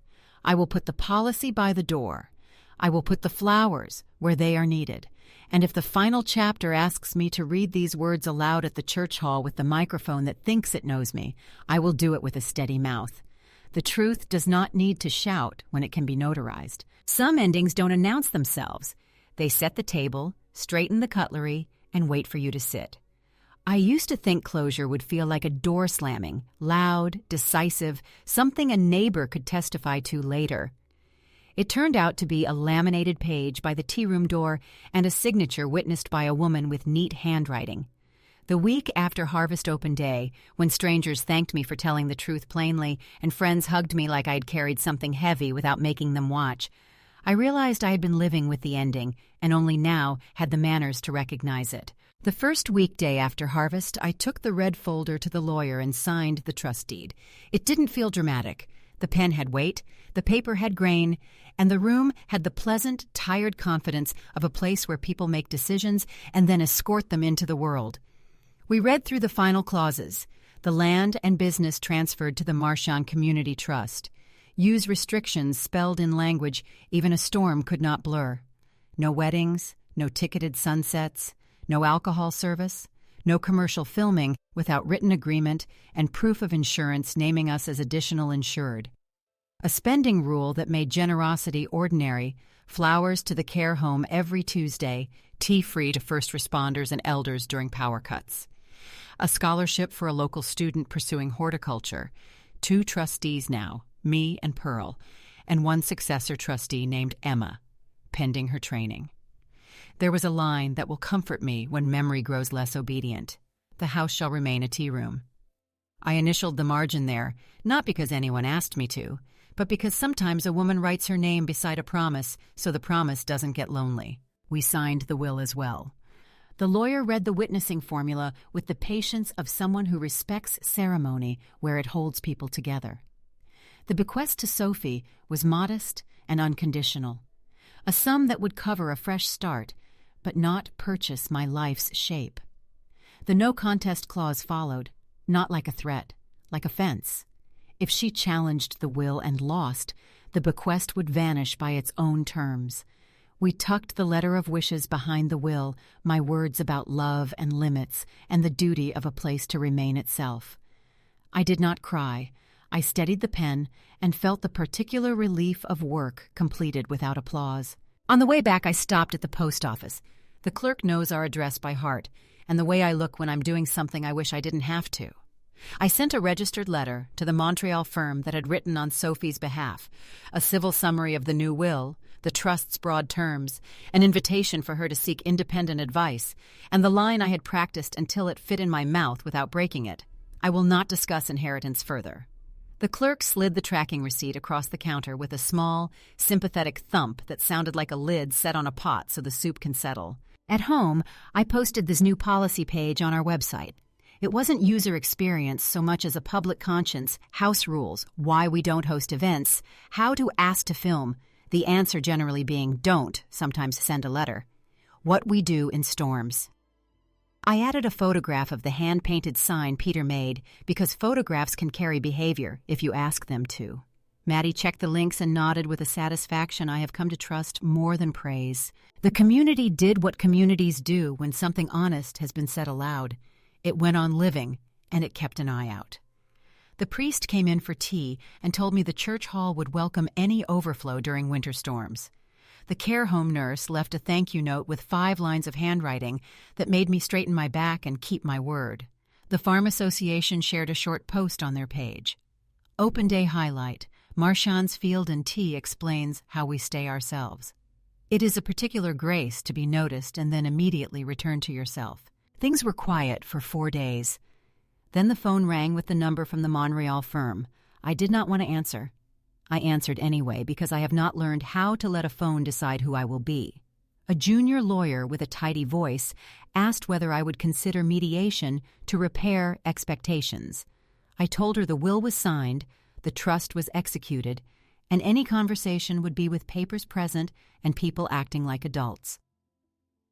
I will put the policy by the door. I will put the flowers where they are needed. And if the final chapter asks me to read these words aloud at the church hall with the microphone that thinks it knows me, I will do it with a steady mouth. The truth does not need to shout when it can be notarized. Some endings don't announce themselves. They set the table, straighten the cutlery, and wait for you to sit. I used to think closure would feel like a door slamming, loud, decisive, something a neighbor could testify to later. It turned out to be a laminated page by the tea room door and a signature witnessed by a woman with neat handwriting. The week after Harvest Open Day, when strangers thanked me for telling the truth plainly and friends hugged me like I'd carried something heavy without making them watch, I realized I had been living with the ending and only now had the manners to recognize it. The first weekday after Harvest, I took the red folder to the lawyer and signed the trust deed. It didn't feel dramatic. The pen had weight, the paper had grain, and the room had the pleasant, tired confidence of a place where people make decisions and then escort them into the world. We read through the final clauses. The land and business transferred to the Marchand Community Trust. Use restrictions spelled in language even a storm could not blur. No weddings, no ticketed sunsets, no alcohol service, no commercial filming without written agreement and proof of insurance naming us as additional insured. A spending rule that made generosity ordinary, flowers to the care home every Tuesday, tea free to first responders and elders during power cuts. A scholarship for a local student pursuing horticulture, 2 trustees now, me and Pearl, and 1 successor trustee named Emma, pending her training. There was a line that will comfort me when memory grows less obedient. The house shall remain a tea room. I initialed the margin there, not because anyone asked me to, but because sometimes a woman writes her name beside a promise so the promise doesn't get lonely. We signed the will as well. The lawyer read the witnessing formula with the patience of someone who respects ceremony where it holds people together. The bequest to Sophie was modest and unconditional, a sum that would cover a fresh start, but not purchase my life's shape. The no contest clause followed, not like a threat, like a fence. If she challenged the will and lost, the bequest would vanish by its own terms. We tucked the letter of wishes behind the will, my words about love and limits and the duty of a place to remain itself. I did not cry. I steadied the pen and felt the particular relief of work completed without applause. On the way back, I stopped at the post office. The clerk knows our address by heart, and the way I look when I'm doing something I wish I didn't have to. I sent a registered letter to the Montreal firm that had written on Sophie's behalf, a civil summary of the new will, the trust's broad terms, an invitation for her to seek independent advice, and the line I had practiced until it fit in my mouth without breaking it. I will not discuss inheritance further. The clerk slid the tracking receipt across the counter with a small, sympathetic thump that sounded like a lid set on a pot so the soup can settle. At home, I posted this new policy page on our website. It wasn't user experience so much as a public conscience, house rules, why we don't host events, how to ask to film, the answer generally being don't, sometimes send a letter, what we do in storms. I added a photograph of the hand-painted sign Peter made because photographs can carry behavior if you ask them to. Maddie checked the links and nodded with a satisfaction I have come to trust more than praise. The community did what communities do when something honest has been said aloud. It went on living, and it kept an eye out. The priest came in for tea and told me the church hall would welcome any overflow during winter storms. The care home nurse left a thank you note with 5 lines of handwriting that made me straighten my back and keep my word. The Farm Association shared a short post on their page. Open Day Highlight. Marchand's Field and Tea explains how we stay ourselves. It is a particular grace to be noticed and then immediately return to yourself. Things were quiet for 4 days. Then the phone rang with the number from the Montreal firm. I did not want to answer. I answered anyway because I have not learned how to let a phone decide who I will be. A junior lawyer with a tidy voice asked whether I would consider mediation to repair expectations. I told her the will was signed, the trust was executed, and any conversation would be with papers present and people acting like adults.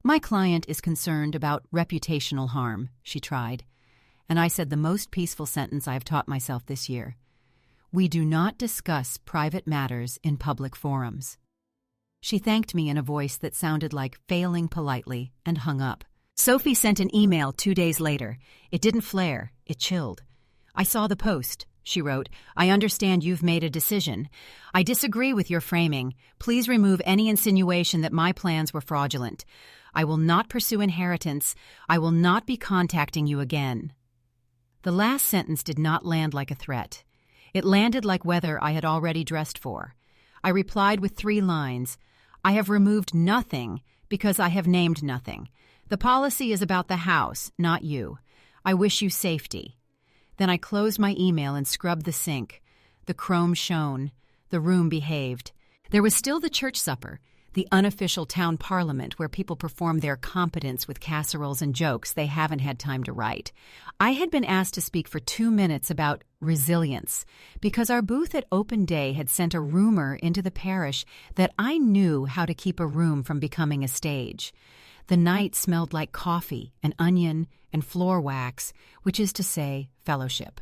My client is concerned about reputational harm, she tried, and I said the most peaceful sentence I have taught myself this year. We do not discuss private matters in public forums. She thanked me in a voice that sounded like failing politely and hung up. Sophie sent an email 2 days later. It didn't flare, it chilled. I saw the post. She wrote, I understand you've made a decision. I disagree with your framing. Please remove any insinuation that my plans were fraudulent. I will not pursue inheritance. I will not be contacting you again. The last sentence did not land like a threat. It landed like weather I had already dressed for. I replied with 3 lines. I have removed nothing because I have named nothing. The policy is about the house, not you. I wish you safety. Then I closed my email and scrubbed the sink. The chrome shone. The room behaved. There was still the church supper, the unofficial town parliament where people perform their competence with casseroles and jokes they haven't had time to write. I had been asked to speak for 2 minutes about resilience because our booth at Open Day had sent a rumor into the parish that I knew how to keep a room from becoming a stage. The night smelled like coffee and onion and floor wax, which is to say, fellowship.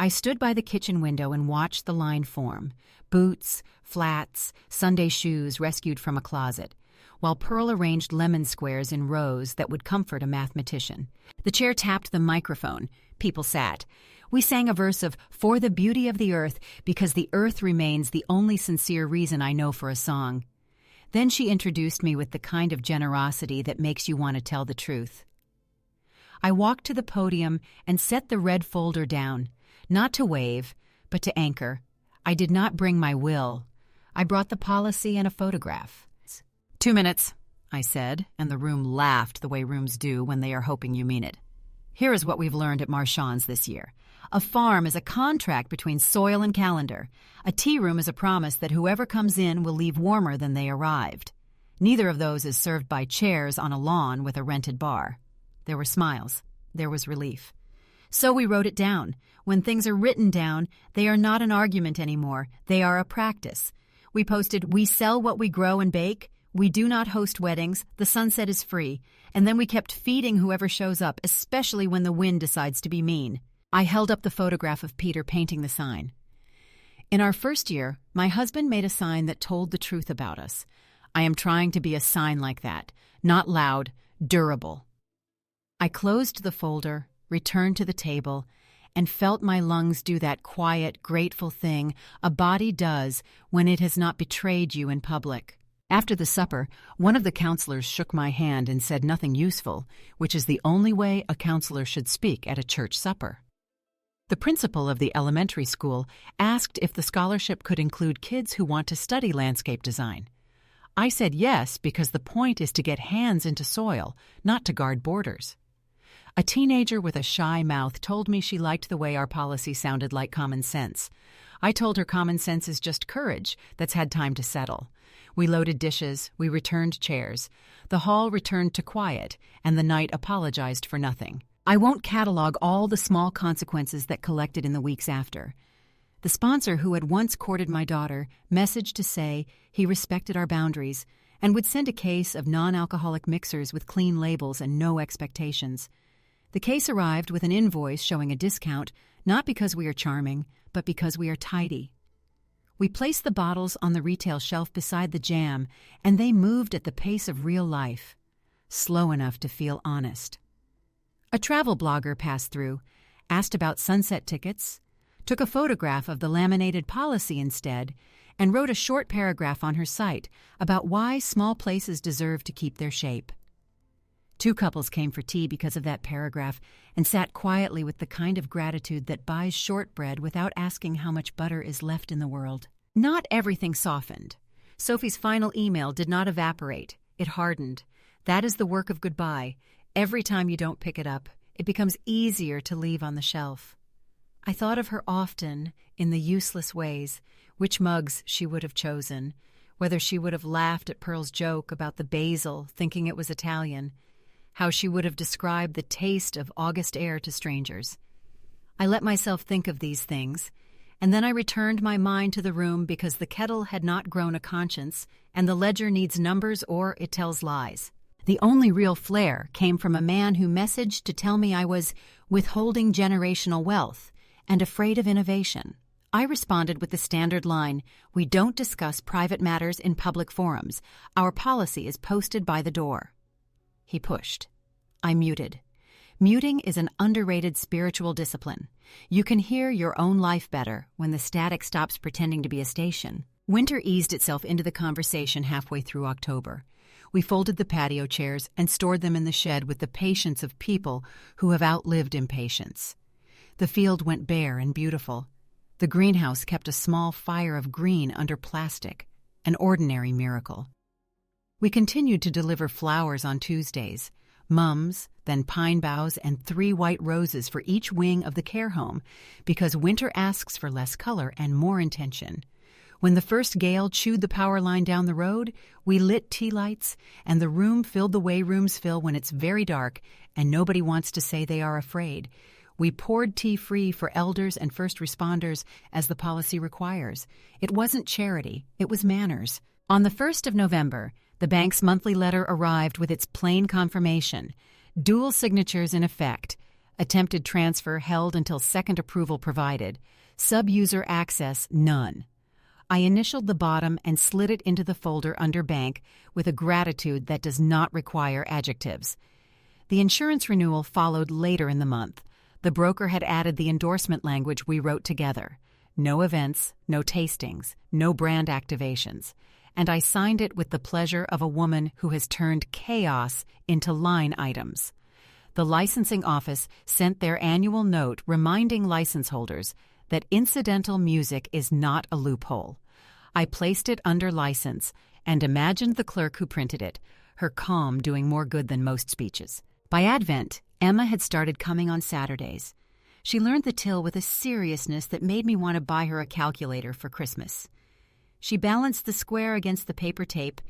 I stood by the kitchen window and watched the line form. Boots, flats, Sunday shoes rescued from a closet, while Pearl arranged lemon squares in rows that would comfort a mathematician. The chair tapped the microphone. People sat. We sang a verse of For the Beauty of the Earth, because the earth remains the only sincere reason I know for a song. Then she introduced me with the kind of generosity that makes you want to tell the truth. I walked to the podium and set the red folder down, not to wave, but to anchor. I did not bring my will. I brought the policy and a photograph. 2 minutes, I said, and the room laughed the way rooms do when they are hoping you mean it. Here is what we've learned at Marchand's this year. A farm is a contract between soil and calendar. A tea room is a promise that whoever comes in will leave warmer than they arrived. Neither of those is served by chairs on a lawn with a rented bar. There were smiles. There was relief. So we wrote it down. When things are written down, they are not an argument anymore. They are a practice. We posted, we sell what we grow and bake. We do not host weddings. The sunset is free. And then we kept feeding whoever shows up, especially when the wind decides to be mean. I held up the photograph of Peter painting the sign. In our first year, my husband made a sign that told the truth about us. I am trying to be a sign like that, not loud, durable. I closed the folder, returned to the table, and felt my lungs do that quiet, grateful thing a body does when it has not betrayed you in public. After the supper, one of the counselors shook my hand and said nothing useful, which is the only way a counselor should speak at a church supper. The principal of the elementary school asked if the scholarship could include kids who want to study landscape design. I said yes because the point is to get hands into soil, not to guard borders. A teenager with a shy mouth told me she liked the way our policy sounded like common sense. I told her common sense is just courage that's had time to settle. We loaded dishes, we returned chairs. The hall returned to quiet, and the night apologized for nothing. I won't catalog all the small consequences that collected in the weeks after. The sponsor who had once courted my daughter messaged to say he respected our boundaries and would send a case of non-alcoholic mixers with clean labels and no expectations. The case arrived with an invoice showing a discount, not because we are charming, but because we are tidy. We placed the bottles on the retail shelf beside the jam, and they moved at the pace of real life, slow enough to feel honest. A travel blogger passed through, asked about sunset tickets, took a photograph of the laminated policy instead, and wrote a short paragraph on her site about why small places deserve to keep their shape. 2 couples came for tea because of that paragraph and sat quietly with the kind of gratitude that buys shortbread without asking how much butter is left in the world. Not everything softened. Sophie's final email did not evaporate. It hardened. That is the work of goodbye. Every time you don't pick it up, it becomes easier to leave on the shelf. I thought of her often in the useless ways, which mugs she would have chosen, whether she would have laughed at Pearl's joke about the basil, thinking it was Italian, how she would have described the taste of August air to strangers. I let myself think of these things, and then I returned my mind to the room because the kettle had not grown a conscience, and the ledger needs numbers or it tells lies. The only real flair came from a man who messaged to tell me I was withholding generational wealth and afraid of innovation. I responded with the standard line, "We don't discuss private matters in public forums. Our policy is posted by the door." He pushed. I muted. Muting is an underrated spiritual discipline. You can hear your own life better when the static stops pretending to be a station. Winter eased itself into the conversation halfway through October. We folded the patio chairs and stored them in the shed with the patience of people who have outlived impatience. The field went bare and beautiful. The greenhouse kept a small fire of green under plastic, an ordinary miracle. We continued to deliver flowers on Tuesdays, mums, then pine boughs, and 3 white roses for each wing of the care home, because winter asks for less color and more intention. When the first gale chewed the power line down the road, we lit tea lights, and the room filled the way rooms fill when it's very dark and nobody wants to say they are afraid. We poured tea free for elders and first responders as the policy requires. It wasn't charity, it was manners. On the 1st of November, the bank's monthly letter arrived with its plain confirmation. Dual signatures in effect. Attempted transfer held until second approval provided. Sub-user access none. I initialed the bottom and slid it into the folder under bank with a gratitude that does not require adjectives. The insurance renewal followed later in the month. The broker had added the endorsement language we wrote together. No events, no tastings, no brand activations. And I signed it with the pleasure of a woman who has turned chaos into line items. The licensing office sent their annual note reminding license holders that incidental music is not a loophole. I placed it under license and imagined the clerk who printed it, her calm doing more good than most speeches. By Advent, Emma had started coming on Saturdays. She learned the till with a seriousness that made me want to buy her a calculator for Christmas. She balanced the square against the paper tape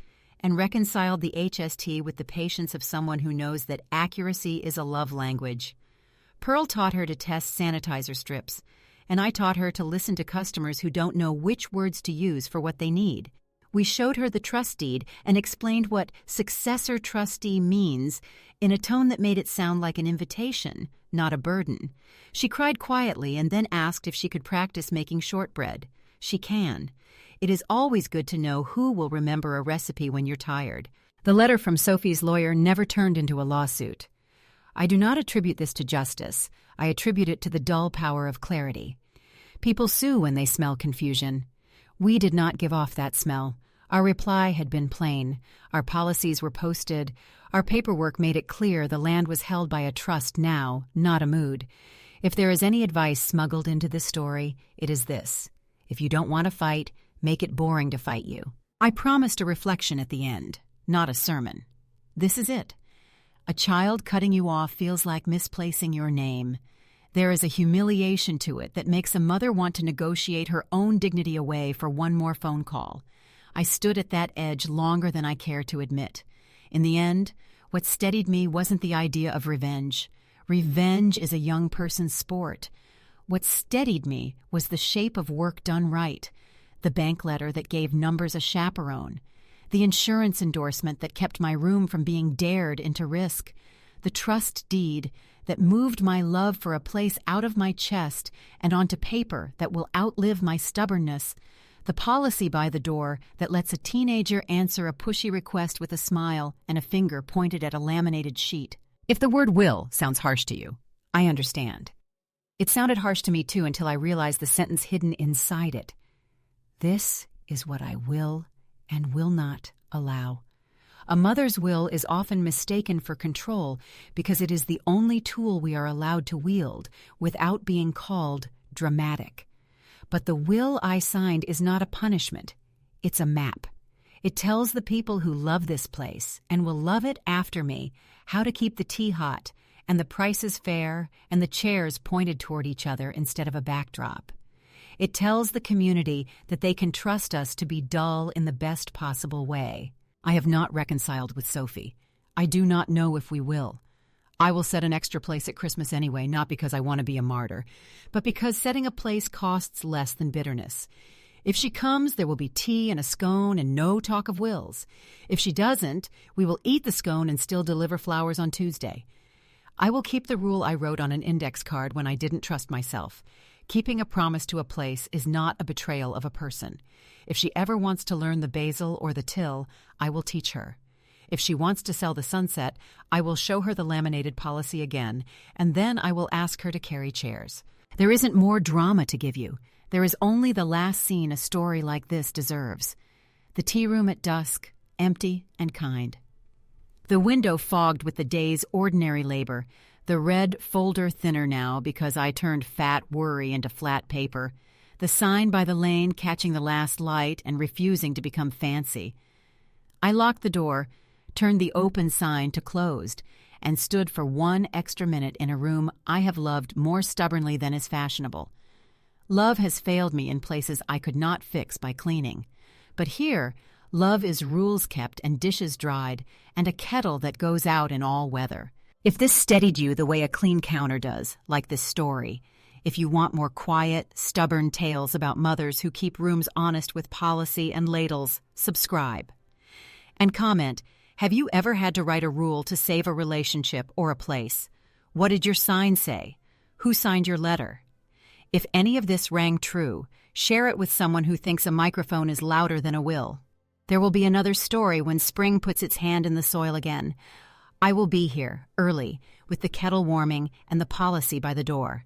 and reconciled the HST with the patience of someone who knows that accuracy is a love language. Pearl taught her to test sanitizer strips, and I taught her to listen to customers who don't know which words to use for what they need. We showed her the trust deed and explained what successor trustee means in a tone that made it sound like an invitation, not a burden. She cried quietly and then asked if she could practice making shortbread. She can. It is always good to know who will remember a recipe when you're tired. The letter from Sophie's lawyer never turned into a lawsuit. I do not attribute this to justice. I attribute it to the dull power of clarity. People sue when they smell confusion. We did not give off that smell. Our reply had been plain. Our policies were posted. Our paperwork made it clear the land was held by a trust now, not a mood. If there is any advice smuggled into this story, it is this. If you don't want to fight, make it boring to fight you. I promised a reflection at the end, not a sermon. This is it. A child cutting you off feels like misplacing your name. There is a humiliation to it that makes a mother want to negotiate her own dignity away for one more phone call. I stood at that edge longer than I care to admit. In the end, what steadied me wasn't the idea of revenge. Revenge is a young person's sport. What steadied me was the shape of work done right. The bank letter that gave numbers a chaperone. The insurance endorsement that kept my room from being dared into risk. The trust deed that moved my love for a place out of my chest and onto paper that will outlive my stubbornness. The policy by the door that lets a teenager answer a pushy request with a smile and a finger pointed at a laminated sheet. If the word will sounds harsh to you, I understand. It sounded harsh to me too until I realized the sentence hidden inside it. This is what I will and will not allow. A mother's will is often mistaken for control because it is the only tool we are allowed to wield without being called dramatic. But the will I signed is not a punishment. It's a map. It tells the people who love this place and will love it after me how to keep the tea hot and the prices fair and the chairs pointed toward each other instead of a backdrop. It tells the community that they can trust us to be dull in the best possible way. I have not reconciled with Sophie. I do not know if we will. I will set an extra place at Christmas anyway, not because I want to be a martyr, but because setting a place costs less than bitterness. If she comes, there will be tea and a scone and no talk of wills. If she doesn't, we will eat the scone and still deliver flowers on Tuesday. I will keep the rule I wrote on an index card when I didn't trust myself. Keeping a promise to a place is not a betrayal of a person. If she ever wants to learn the basil or the till, I will teach her. If she wants to sell the sunset, I will show her the laminated policy again, and then I will ask her to carry chairs. There isn't more drama to give you. There is only the last scene a story like this deserves. The tea room at dusk, empty and kind. The window fogged with the day's ordinary labor, the red folder thinner now because I turned fat worry into flat paper, the sign by the lane catching the last light and refusing to become fancy. I locked the door, turned the open sign to closed, and stood for 1 extra minute in a room I have loved more stubbornly than is fashionable. Love has failed me in places I could not fix by cleaning. But here, love is rules kept and dishes dried, and a kettle that goes out in all weather. If this steadied you the way a clean counter does, like this story, if you want more quiet, stubborn tales about mothers who keep rooms honest with policy and ladles, subscribe. And comment, have you ever had to write a rule to save a relationship or a place? What did your sign say? Who signed your letter? If any of this rang true, share it with someone who thinks a microphone is louder than a will. There will be another story when spring puts its hand in the soil again. I will be here, early, with the kettle warming and the policy by the door.